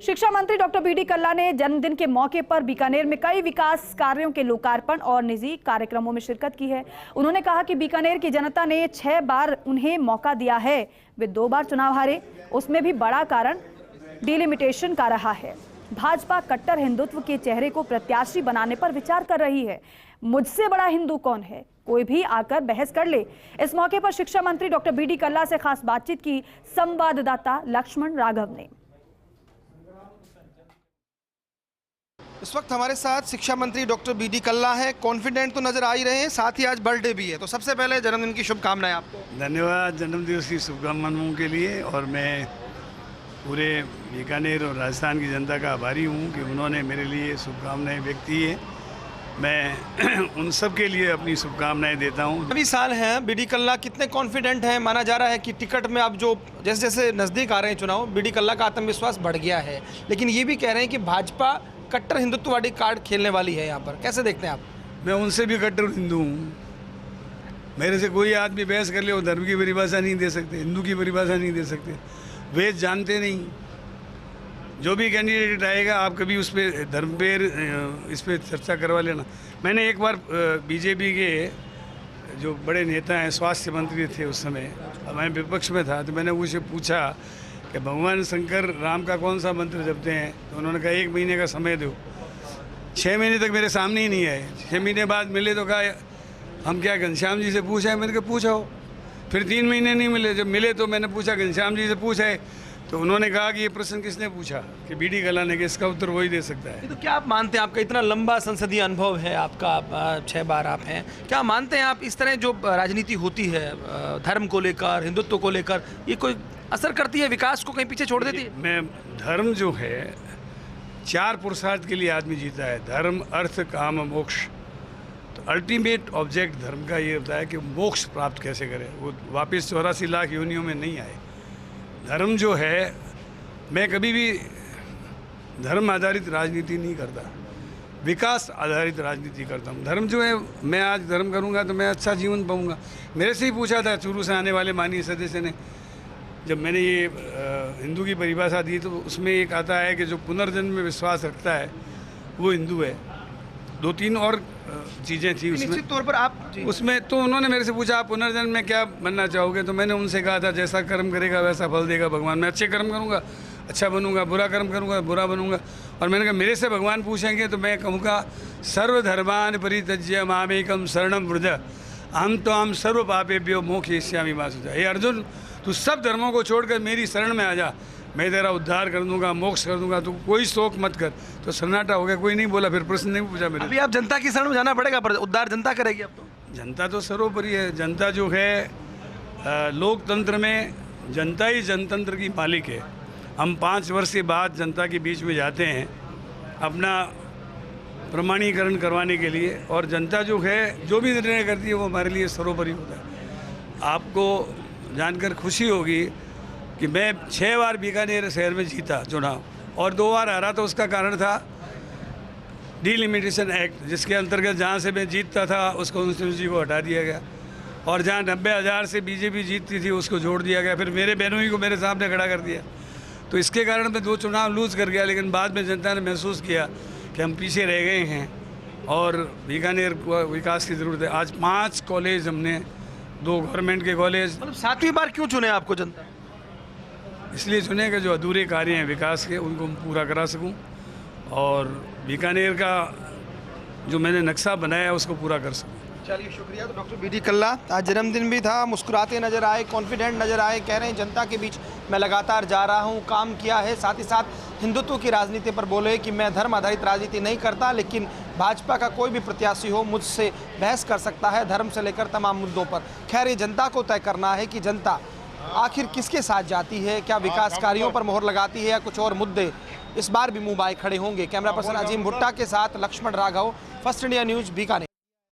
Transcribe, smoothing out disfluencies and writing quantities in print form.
शिक्षा मंत्री doctor B D कल्ला ने जन्मदिन के मौके पर बीकानेर में कई विकास कार्यों के लोकार्पण और निजी कार्यक्रमों में शिरकत की है। उन्होंने कहा कि बीकानेर की जनता ने 6 बार उन्हें मौका दिया है, वे 2 बार चुनाव हारे, उसमें भी बड़ा कारण डिलिमिटेशन का रहा है। भाजपा कट्टर हिंदुत्व के चेहरे को प्रत्याशी बनाने पर विचार कर रही है। मुझसे बड़ा हिंदू कौन है, कोई भी आकर बहस कर ले। इस मौके पर शिक्षा मंत्री डॉक्टर बी डी कल्ला से खास बातचीत की संवाददाता लक्ष्मण राघव ने। इस वक्त हमारे साथ शिक्षा मंत्री डॉक्टर बी डी कल्ला है। कॉन्फिडेंट तो नजर आ ही रहे हैं, साथ ही आज बर्थडे भी है, तो सबसे पहले जन्मदिन की शुभकामनाएं आपको। धन्यवाद जन्मदिवस की शुभकामनाओं के लिए। और मैं पूरे बीकानेर और राजस्थान की जनता का आभारी हूँ कि उन्होंने मेरे लिए शुभकामनाएं व्यक्त की है। मैं उन सब के लिए अपनी शुभकामनाएं देता हूँ। अभी साल हैं, बी डी कल्ला कितने कॉन्फिडेंट हैं? माना जा रहा है कि टिकट में अब जो जैसे जैसे नज़दीक आ रहे हैं चुनाव, बी डी कल्ला का आत्मविश्वास बढ़ गया है, लेकिन ये भी कह रहे हैं कि भाजपा कट्टर हिंदुत्ववादी कार्ड खेलने वाली है। यहाँ पर कैसे देखते हैं आप? मैं उनसे भी कट्टर हिंदू हूँ। मेरे से कोई आदमी बहस कर ले, वो धर्म की परिभाषा नहीं दे सकते, हिंदू की परिभाषा नहीं दे सकते, वेद जानते नहीं। जो भी कैंडिडेट आएगा आप कभी उस पर धर्म पे इस पर चर्चा करवा लेना। मैंने एक बार बीजेपी के जो बड़े नेता हैं, स्वास्थ्य मंत्री थे उस समय, मैं विपक्ष में था, तो मैंने उनसे पूछा कि भगवान शंकर राम का कौन सा मंत्र जपते हैं, तो उन्होंने कहा 1 महीने का समय दो। 6 महीने तक मेरे सामने ही नहीं आए। 6 महीने बाद मिले तो कहा हम क्या घनश्याम जी से पूछा है? मैंने कहा पूछो। फिर 3 महीने नहीं मिले, जब मिले तो मैंने पूछा घनश्याम जी से पूछा है, तो उन्होंने कहा कि ये प्रश्न किसने पूछा, कि बी डी कल्ला ने, कि इसका उत्तर वही दे सकता है। तो क्या आप मानते हैं, आपका इतना लंबा संसदीय अनुभव है, आपका 6 बार आप हैं, क्या मानते हैं आप इस तरह जो राजनीति होती है धर्म को लेकर, हिंदुत्व को लेकर, ये कोई असर करती है, विकास को कहीं पीछे छोड़ देती है? मैं धर्म जो है 4 पुरुषार्थ के लिए आदमी जीता है, धर्म, अर्थ, काम, मोक्ष। तो अल्टीमेट ऑब्जेक्ट धर्म का ये होता है कि मोक्ष प्राप्त कैसे करें, वो वापस 84 लाख योनियों में नहीं आए। धर्म जो है, मैं कभी भी धर्म आधारित राजनीति नहीं करता, विकास आधारित राजनीति करता हूँ। धर्म जो है, मैं आज धर्म करूँगा तो मैं अच्छा जीवन पाऊँगा। मेरे से ही पूछा था चूरू से आने वाले माननीय सदस्य ने, जब मैंने ये हिंदू की परिभाषा दी, तो उसमें एक आता है कि जो पुनर्जन्म में विश्वास रखता है वो हिंदू है। 2-3 और चीज़ें थी उसमें, निश्चित तौर पर आप उसमें। तो उन्होंने मेरे से पूछा आप पुनर्जन्म में क्या बनना चाहोगे, तो मैंने उनसे कहा था जैसा कर्म करेगा वैसा फल देगा भगवान। मैं अच्छे कर्म करूँगा अच्छा बनूंगा, बुरा कर्म करूँगा बुरा बनूंगा। और मैंने कहा मेरे से भगवान पूछेंगे तो मैं कहूँगा सर्वधर्मान परित्यज्य मामेकम शरणम व्रज अहम त्वां सर्व पापेभ्यो मोक्षयिष्यामि मा शुचः। हे अर्जुन, तू सब धर्मों को छोड़कर मेरी शरण में आ जा, मैं तेरा उद्धार कर दूंगा, मोक्ष कर दूंगा, तू कोई शोक मत कर। तो सन्नाटा हो गया, कोई नहीं बोला, फिर प्रश्न नहीं पूछा मेरे। अभी आप जनता की शरण में जाना पड़ेगा, पर उद्धार जनता करेगी। अब तो जनता तो सर्वोपरि है। जनता जो है लोकतंत्र में जनता ही जनतंत्र की मालिक है। हम 5 वर्ष के बाद जनता के बीच में जाते हैं अपना प्रमाणीकरण करवाने के लिए, और जनता जो है जो भी निर्णय करती है वो हमारे लिए सर्वोपरि होता है। आपको जानकर खुशी होगी कि मैं 6 बार बीकानेर शहर में जीता चुनाव, और 2 बार हारा, तो उसका कारण था डिलिमिटेशन एक्ट, जिसके अंतर्गत जहाँ से मैं जीतता था उस कॉन्स्टिट्यूंसी को हटा दिया गया, और जहाँ 90,000 से बीजेपी जीतती थी उसको जोड़ दिया गया, फिर मेरे बहनोई को मेरे सामने खड़ा कर दिया। तो इसके कारण मैं 2 चुनाव लूज़ कर गया, लेकिन बाद में जनता ने महसूस किया कि हम पीछे रह गए हैं और बीकानेर को विकास की ज़रूरत है। आज 5 कॉलेज हमने, 2 गवर्नमेंट के कॉलेज। मतलब 7वीं बार क्यों चुने आपको जनता? इसलिए चुने कि जो अधूरे कार्य हैं विकास के उनको पूरा करा सकूं, और बीकानेर का जो मैंने नक्शा बनाया है उसको पूरा कर सकूं। चलिए, शुक्रिया। तो डॉक्टर बी डी कल्ला, आज जन्मदिन भी था, मुस्कुराते नजर आए, कॉन्फिडेंट नजर आए, कह रहे हैं जनता के बीच मैं लगातार जा रहा हूं, काम किया है। साथ ही साथ हिंदुत्व की राजनीति पर बोले कि मैं धर्म आधारित राजनीति नहीं करता, लेकिन भाजपा का कोई भी प्रत्याशी हो मुझसे बहस कर सकता है, धर्म से लेकर तमाम मुद्दों पर। खैर, ये जनता को तय करना है कि जनता आखिर किसके साथ जाती है, क्या विकास कार्यों पर मोहर लगाती है या कुछ और मुद्दे इस बार भी मुंह बाए खड़े होंगे। कैमरा पर्सन अजीम भुट्टा के साथ Lakshman Raghav, First India News, Bikaner.